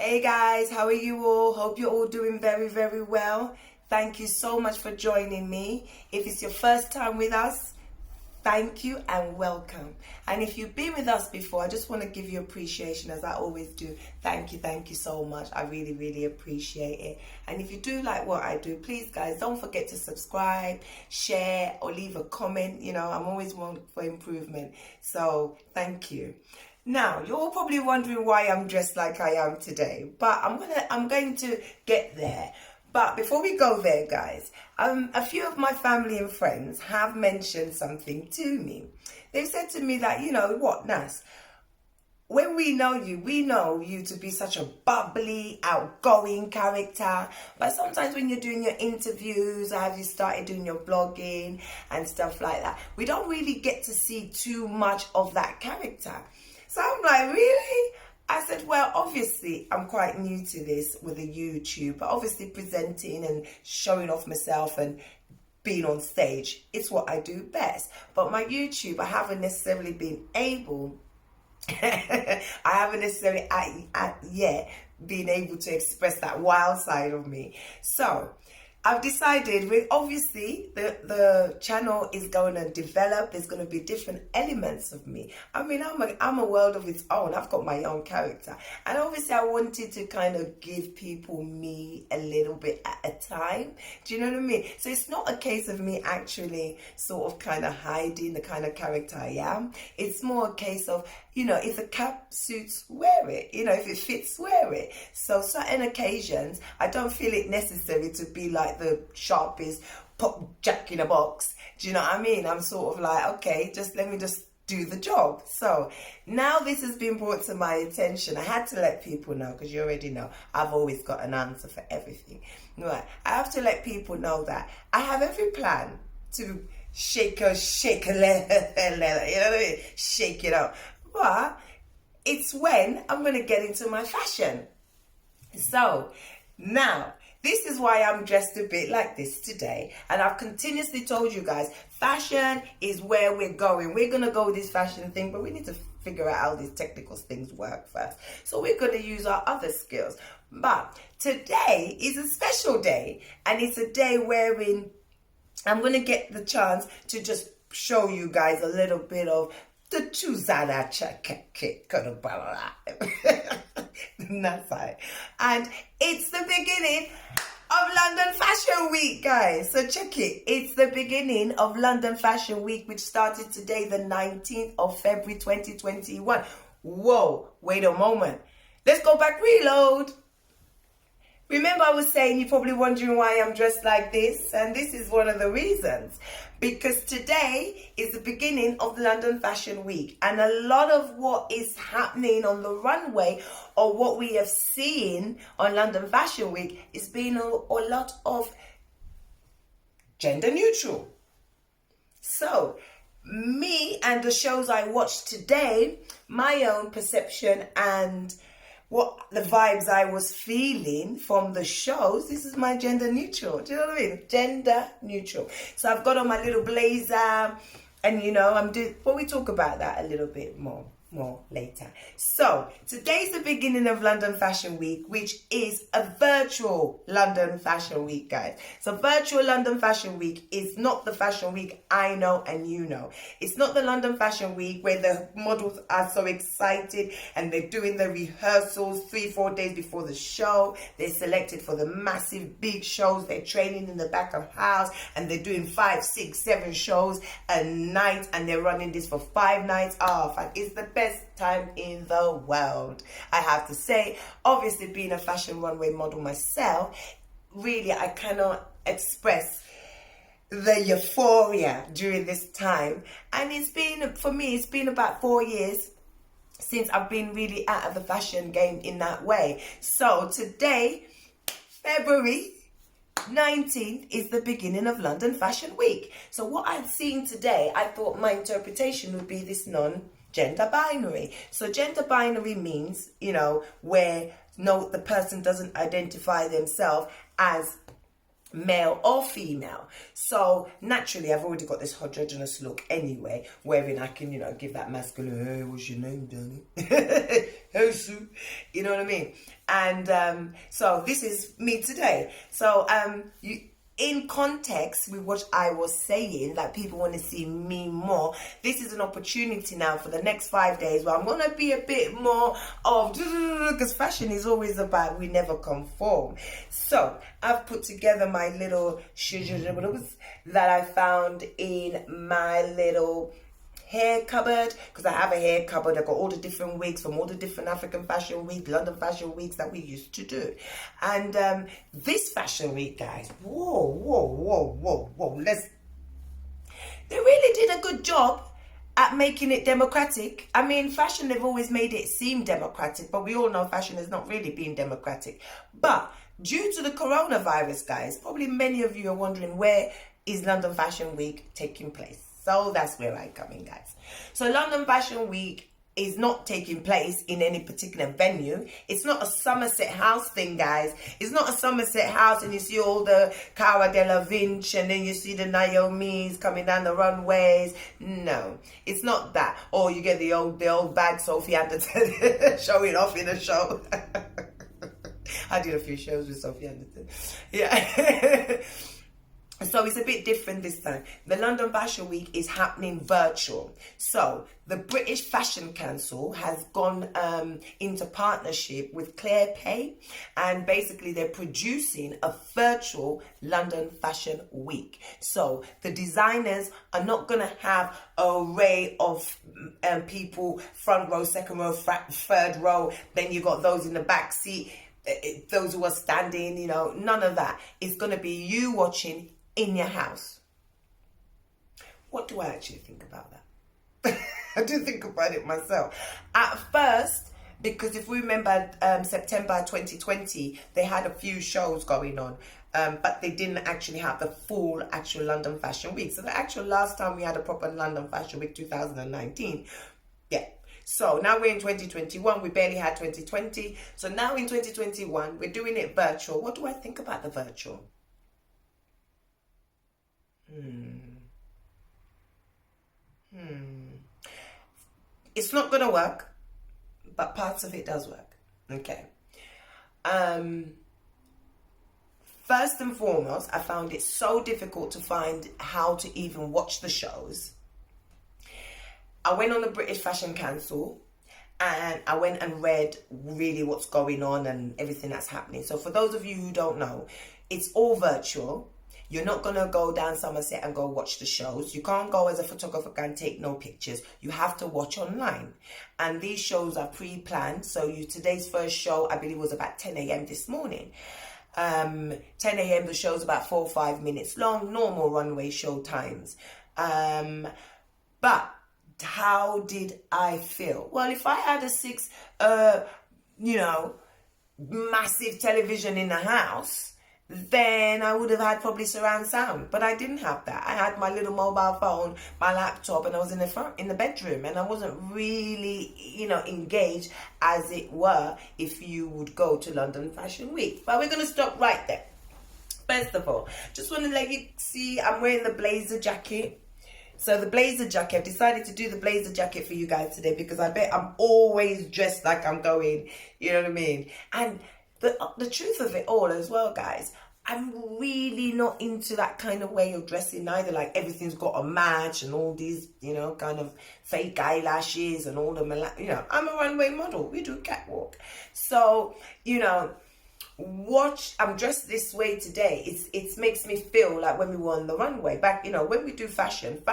Hey guys, how are you all? Hope you're all doing very, very well. Thank you so much for joining me. If it's your first time with us, thank you and welcome. And if you've been with us before, I just want to give you appreciation as I always do. Thank you so much. I really, really appreciate it. And if you do like what I do, please guys, don't forget to subscribe, share, or leave a comment. I'm always one for improvement. So thank you. Now, you're all probably wondering why I'm dressed like I am today, but I'm going to get there. But before we go there, guys, a few of my family and friends have mentioned something to me. They've said to me that, Nas, when we know you to be such a bubbly, outgoing character. But sometimes when you're doing your interviews, or have you started doing your blogging and stuff like that, we don't really get to see too much of that character. So I'm like, really? I said, well, obviously, I'm quite new to this with a YouTube, but obviously presenting and showing off myself and being on stage, it's what I do best. But my YouTube, I haven't necessarily been able, I haven't necessarily yet been able to express that wild side of me. So I've decided obviously the channel is going to develop. There's going to be different elements of me. I mean, I'm a world of its own. I've got my own character. And obviously I wanted to kind of give people me a little bit at a time. Do you know what I mean? So it's not a case of me actually sort of kind of hiding the kind of character I am. It's more a case of, if the cap suits, wear it. If it fits, wear it. So certain occasions, I don't feel it necessary to be like the sharpest pop jack in a box. Do you know what I mean? I'm sort of like, okay, let me do the job. So now this has been brought to my attention. I had to let people know, because you already know I've always got an answer for everything. Right. I have to let people know that I have every plan to shake a leather, you know what I mean? Shake it up. But it's when I'm going to get into my fashion. So now, this is why I'm dressed a bit like this today. And I've continuously told you guys, fashion is where we're going. We're going to go with this fashion thing, but we need to figure out how these technical things work first. So we're going to use our other skills. But today is a special day. And it's a day wherein I'm going to get the chance to just show you guys a little bit of the Chuzana That's right. And it's the beginning of London Fashion Week, guys. So check it. It's the beginning of London Fashion Week, which started today, the 19th of February 2021. Whoa, wait a moment. Let's go back, reload. Remember, I was saying you're probably wondering why I'm dressed like this, and this is one of the reasons. Because today is the beginning of the London Fashion Week, and a lot of what is happening on the runway, or what we have seen on London Fashion Week, is being a lot of gender neutral. So, me and the shows I watched today, my own perception and what the vibes I was feeling from the shows, this is my gender neutral. Do you know what I mean? Gender neutral. So I've got on my little blazer, and I'm doing, but we talk about that a little bit more later. So today's the beginning of London Fashion Week, which is a virtual London Fashion Week, guys. So virtual London Fashion Week is not the fashion week I know and you know. It's not the London Fashion Week where the models are so excited and they're doing the rehearsals 3-4 days before the show. They're selected for the massive big shows. They're training in the back of house, and they're doing 5, 6, 7 shows a night, and they're running this for 5 nights off. And it's the best time in the world, I have to say. Obviously, being a fashion runway model myself, really I cannot express the euphoria during this time. And it's been about 4 years since I've been really out of the fashion game in that way. So today, February 19th, is the beginning of London Fashion Week. So what I've seen today, I thought my interpretation would be this non-gender binary. So gender binary means, where the person doesn't identify themselves as male or female. So naturally I've already got this androgynous look anyway, wherein I can, you know, give that masculine, hey, what's your name, darling? Hey, Sue. You know what I mean? And so this is me today. So in context with what I was saying, that people want to see me more, this is an opportunity now for the next 5 days where I'm going to be a bit more of, because fashion is always about we never conform. So I've put together my little that I found in my little hair cupboard, because I have a hair cupboard. I've got all the different wigs from all the different African Fashion Week, London Fashion Weeks that we used to do. And this Fashion Week, guys, whoa, they really did a good job at making it democratic. I mean, fashion, they've always made it seem democratic, but we all know fashion has not really been democratic. But due to the coronavirus, guys, probably many of you are wondering, where is London Fashion Week taking place? So that's where I come in, guys. So London Fashion Week is not taking place in any particular venue. It's not a Somerset House thing, guys. It's not a Somerset House and you see all the Cara Delevingne and then you see the Naomi's coming down the runways. No, it's not that. Or you get the old bad Sophie Anderson showing off in a show. I did a few shows with Sophie Anderson. Yeah. So it's a bit different this time. The London Fashion Week is happening virtual. So the British Fashion Council has gone into partnership with Claire Pay, and basically they're producing a virtual London Fashion Week. So the designers are not going to have an array of people, front row, second row, third row. Then you got those in the back seat, those who are standing, you know, none of that. It's going to be you watching in your house. What do I actually think about that? I do think about it myself. At first, because if we remember September 2020, they had a few shows going on, but they didn't actually have the full actual London Fashion Week. So the actual last time we had a proper London Fashion Week, 2019. Yeah. So now we're in 2021. We barely had 2020. So now in 2021, we're doing it virtual. What do I think about the virtual? It's not going to work, but parts of it does work. Okay. First and foremost, I found it so difficult to find how to even watch the shows. I went on the British Fashion Council and I went and read really what's going on and everything that's happening. So for those of you who don't know, it's all virtual. You're not going to go down Somerset and go watch the shows. You can't go as a photographer and take no pictures. You have to watch online. And these shows are pre-planned. So today's first show, I believe, was about 10 a.m. this morning. 10 a.m. the show's about 4 or 5 minutes long, normal runway show times. But how did I feel? Well, if I had a massive television in the house, then I would have had probably surround sound, but I didn't have that. I had my little mobile phone, my laptop, and I was in the bedroom, and I wasn't really, engaged as it were if you would go to London Fashion Week. But we're going to stop right there. First of all, just want to let you see I'm wearing the blazer jacket. So the blazer jacket, I've decided to do the blazer jacket for you guys today because I bet I'm always dressed like I'm going, you know what I mean? And the truth of it all as well, guys, I'm really not into that kind of way of dressing either. Like everything's got a match and all these, kind of fake eyelashes and all the, I'm a runway model. We do catwalk. So, I'm dressed this way today. It makes me feel like when we were on the runway back, when we do fashion,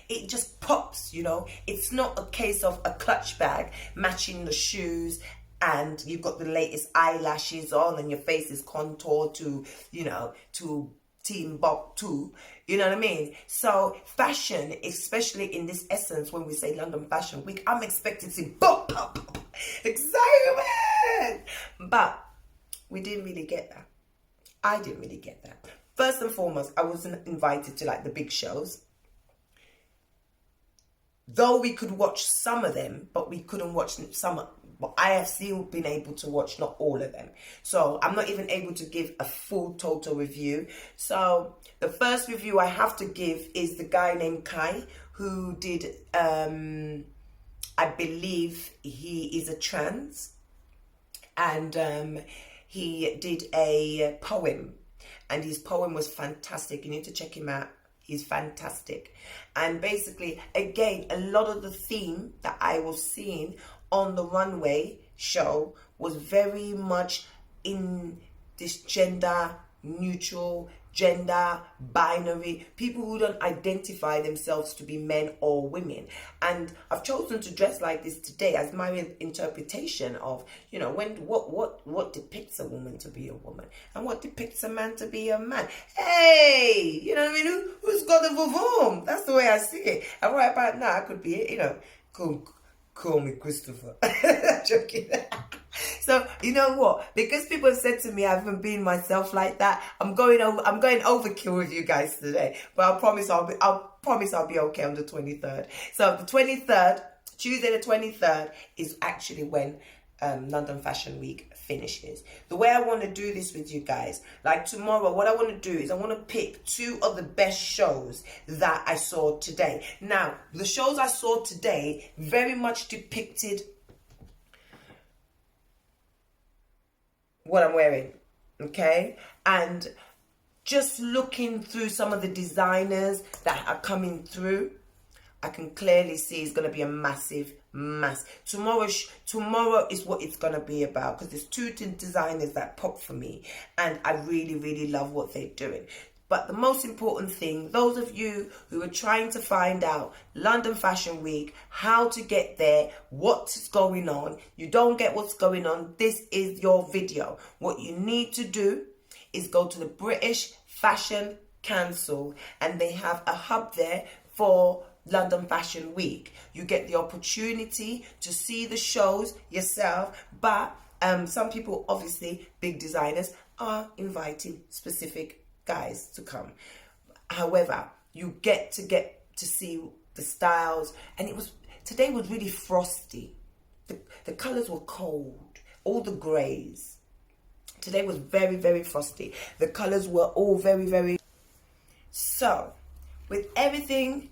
it just pops, It's not a case of a clutch bag matching the shoes and you've got the latest eyelashes on and your face is contoured to Timbuktu. You know what I mean? So fashion, especially in this essence, when we say London Fashion Week, I'm expecting to see excitement. But we didn't really get that. I didn't really get that. First and foremost, I wasn't invited to the big shows. Though we could watch some of them, but we couldn't watch some but I have still been able to watch not all of them. So I'm not even able to give a full total review. So the first review I have to give is the guy named Kai, who did, I believe he is a trans, and he did a poem, and his poem was fantastic. You need to check him out. He's fantastic. And basically, again, a lot of the theme that I was seeing on the runway show was very much in this gender neutral, gender binary, people who don't identify themselves to be men or women. And I've chosen to dress like this today as my interpretation of, you know, what depicts a woman to be a woman and what depicts a man to be a man. Hey, you know what I mean? Who's got the vavoom? That's the way I see it. And right about now, I could be, you know, call me Christopher. Joking. So you know what? Because people have said to me I haven't been myself like that, I'm going overkill with you guys today. But I promise I'll be okay on the 23rd. So the 23rd, Tuesday the 23rd, is actually when London Fashion Week finishes. The way I want to do this with you guys, like tomorrow, what I want to do is I want to pick 2 of the best shows that I saw today. Now, the shows I saw today very much depicted what I'm wearing, okay? And just looking through some of the designers that are coming through, I can clearly see it's going to be a massive. Tomorrow is what it's going to be about, because there's 2 designers that pop for me, and I really love what they're doing. But the most important thing, those of you who are trying to find out London Fashion Week, how to get there, what's going on, you don't get what's going on, this is your video. What you need to do is go to the British Fashion Council, and they have a hub there for London Fashion Week. You get the opportunity to see the shows yourself, but some people, obviously big designers, are inviting specific guys to come. However, you get to see the styles, and today was really frosty. The colors were cold, all the grays. Today was very frosty. The colors were all very. So, with everything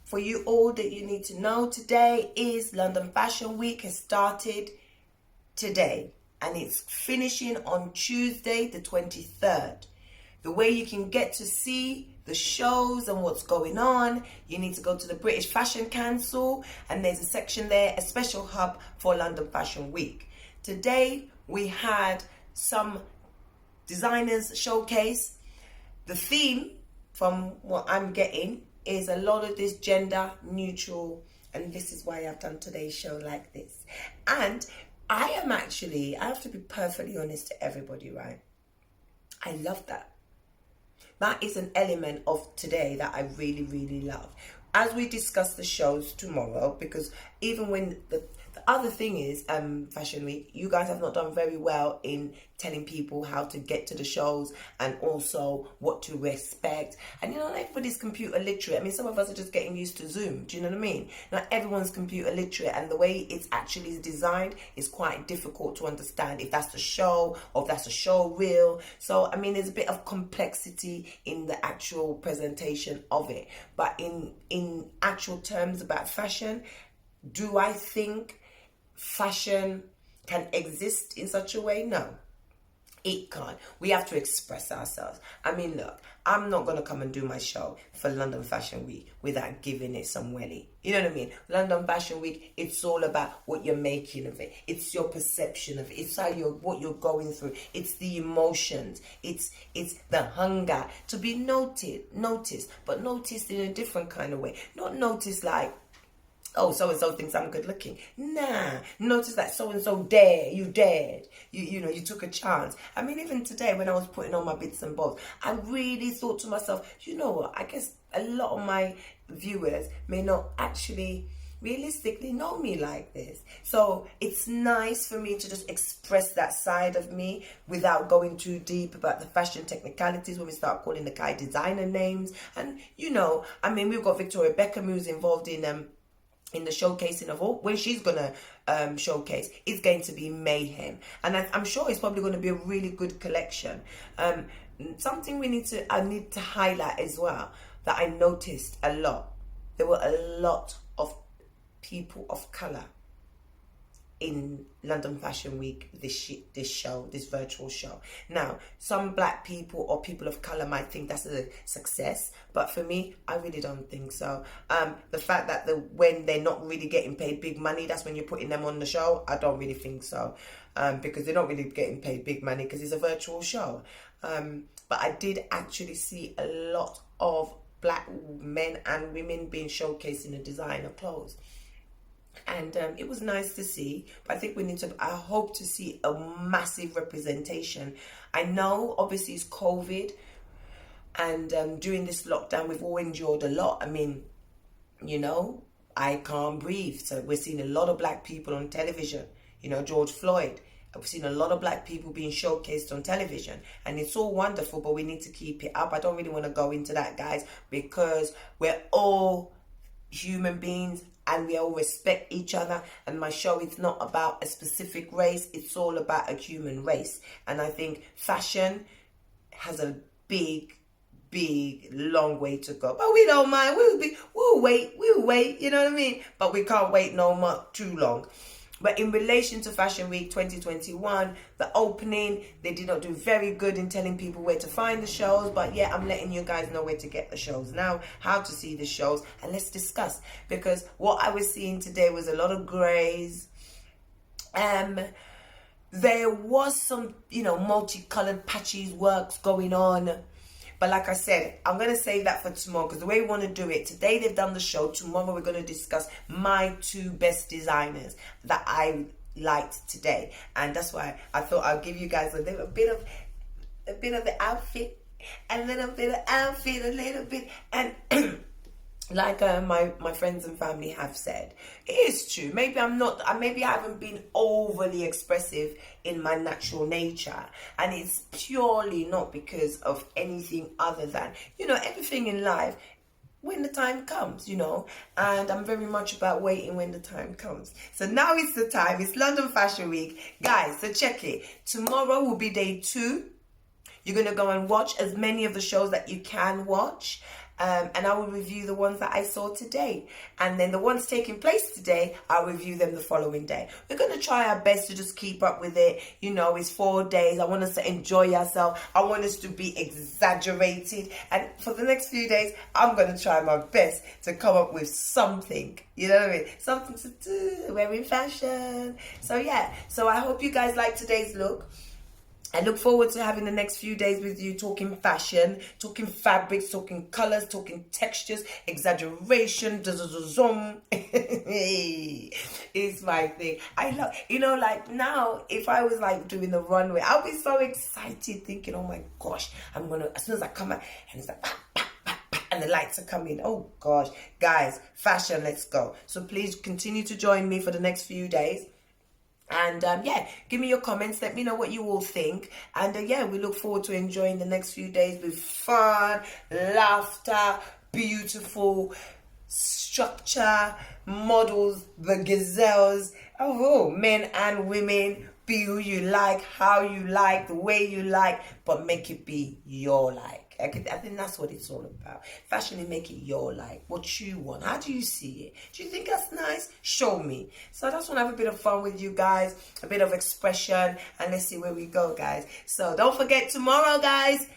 for you all that you need to know, today is London Fashion Week. Has started today, and it's finishing on Tuesday the 23rd. The way you can get to see the shows and what's going on, you need to go to the British Fashion Council, and there's a section there, a special hub for London Fashion Week. Today we had some designers showcase. The theme, from what I'm getting, is a lot of this gender neutral, and this is why I've done today's show like this. And I have to be perfectly honest to everybody, right? I love that. That is an element of today that I really love. As we discuss the shows tomorrow, because even when the other thing is, Fashion Week, you guys have not done very well in telling people how to get to the shows and also what to expect. And you know, everybody's computer literate. I mean, some of us are just getting used to Zoom. Do you know what I mean? Not everyone's computer literate, and the way it's actually designed is quite difficult to understand if that's the show or if that's a show reel. So, I mean, there's a bit of complexity in the actual presentation of it. But in actual terms about fashion, do I think fashion can exist in such a way? No, it can't. We have to express ourselves. I mean, look, I'm not going to come and do my show for London Fashion Week without giving it some welly. You know what I mean? London Fashion Week, it's all about what you're making of it. It's your perception of it. It's what you're going through. It's the emotions. It's the hunger to be noticed, but noticed in a different kind of way. Not noticed like, oh, so-and-so thinks I'm good looking. Nah, notice that so-and-so dared. You know, you took a chance. I mean, even today when I was putting on my bits and bobs, I really thought to myself, you know what, I guess a lot of my viewers may not actually realistically know me like this. So it's nice for me to just express that side of me without going too deep about the fashion technicalities when we start calling the guy designer names. And, you know, I mean, we've got Victoria Beckham, who's involved in in the showcasing of all when she's gonna showcase, it's going to be mayhem, and I'm sure it's probably going to be a really good collection. Something I need to highlight as well, that I noticed a lot. There were a lot of people of color in London Fashion Week, this virtual show. Now, some black people or people of color might think that's a success, but for me, I really don't think so. The fact that when they're not really getting paid big money, that's when you're putting them on the show, I don't really think so, because they're not really getting paid big money because it's a virtual show. But I did actually see a lot of black men and women being showcased in the designer clothes. And it was nice to see, but I think I hope to see a massive representation. I know obviously it's COVID, and during this lockdown we've all endured a lot. I mean, I can't breathe, so we're seeing a lot of black people on television. George Floyd, I've seen a lot of black people being showcased on television, and it's all wonderful, but we need to keep it up. I don't really want to go into that, guys, because we're all human beings and we all respect each other, and my show is not about a specific race, it's all about a human race. And I think fashion has a big long way to go, but we don't mind. We'll wait, you know what I mean? But we can't wait no more too long. But in relation to Fashion Week 2021, the opening, they did not do very good in telling people where to find the shows. But yeah, I'm letting you guys know where to get the shows now, how to see the shows, and let's discuss. Because what I was seeing today was a lot of greys. There was some, multicolored patches works going on. But like I said, I'm going to save that for tomorrow, because the way we want to do it, today they've done the show. Tomorrow we're going to discuss my 2 best designers that I liked today. And that's why I thought I'll give you guys a bit of the outfit, a little bit of outfit, a little bit. And like my friends and family have said, it is true. Maybe I haven't been overly expressive in my natural nature, and it's purely not because of anything other than, everything in life, when the time comes, and I'm very much about waiting when the time comes. So now it's the time. It's London Fashion Week, guys. So check it. Tomorrow will be day 2. You're going to go and watch as many of the shows that you can watch. And I will review the ones that I saw today. And then the ones taking place today, I'll review them the following day. We're going to try our best to just keep up with it. It's 4 days. I want us to enjoy ourselves. I want us to be exaggerated. And for the next few days, I'm going to try my best to come up with something. You know what I mean? Something to do. We're in fashion. So yeah. So I hope you guys like today's look. I look forward to having the next few days with you, talking fashion, talking fabrics, talking colors, talking textures, exaggeration, it's my thing. I love, like now, if I was like doing the runway, I'll be so excited thinking, oh my gosh, as soon as I come out, and it's like, and the lights are coming. Oh gosh, guys, fashion, let's go. So please continue to join me for the next few days. And give me your comments. Let me know what you all think. And we look forward to enjoying the next few days with fun, laughter, beautiful structure, models, the gazelles, men and women. Be who you like, how you like, the way you like, but make it be your like. I think that's what it's all about. Fashion and make it your like, what you want. How do you see it? Do you think that's nice? Show me. So I just want to have a bit of fun with you guys, a bit of expression, and let's see where we go, guys. So don't forget tomorrow, guys,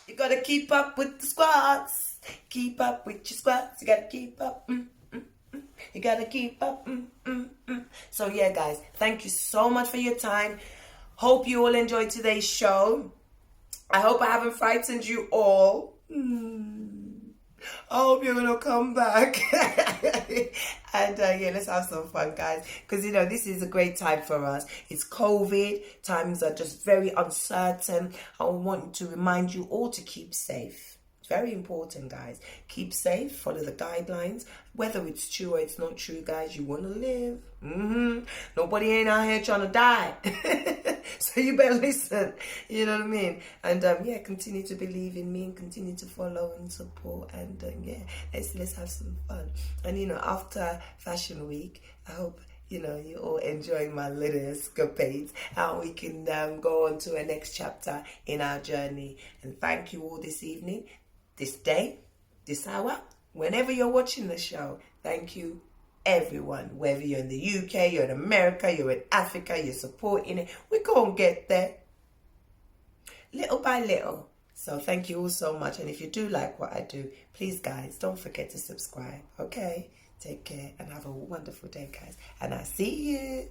you got to keep up with the squats. Keep up with your squats. You got to keep up. You got to keep up. So yeah, guys, thank you so much for your time. Hope you all enjoyed today's show. I hope I haven't frightened you all. I hope you're going to come back. And let's have some fun, guys. Because, this is a great time for us. It's COVID. Times are just very uncertain. I want to remind you all to keep safe. It's very important, guys. Keep safe. Follow the guidelines. Whether it's true or it's not true, guys, you want to live. Nobody ain't out here trying to die. So So you better listen. You know what I mean? And yeah, continue to believe in me and continue to follow and support. And yeah, let's have some fun. And you know, after Fashion Week, I hope you're all enjoying my little escapades, and we can go on to a next chapter in our journey. And thank you all this evening, this day, this hour, whenever you're watching the show. Thank you, everyone. Whether you're in the UK, you're in America, you're in Africa, you're supporting it. We're going to get there, little by little. So thank you all so much. And if you do like what I do, please, guys, don't forget to subscribe. Okay? Take care and have a wonderful day, guys. And I'll see you.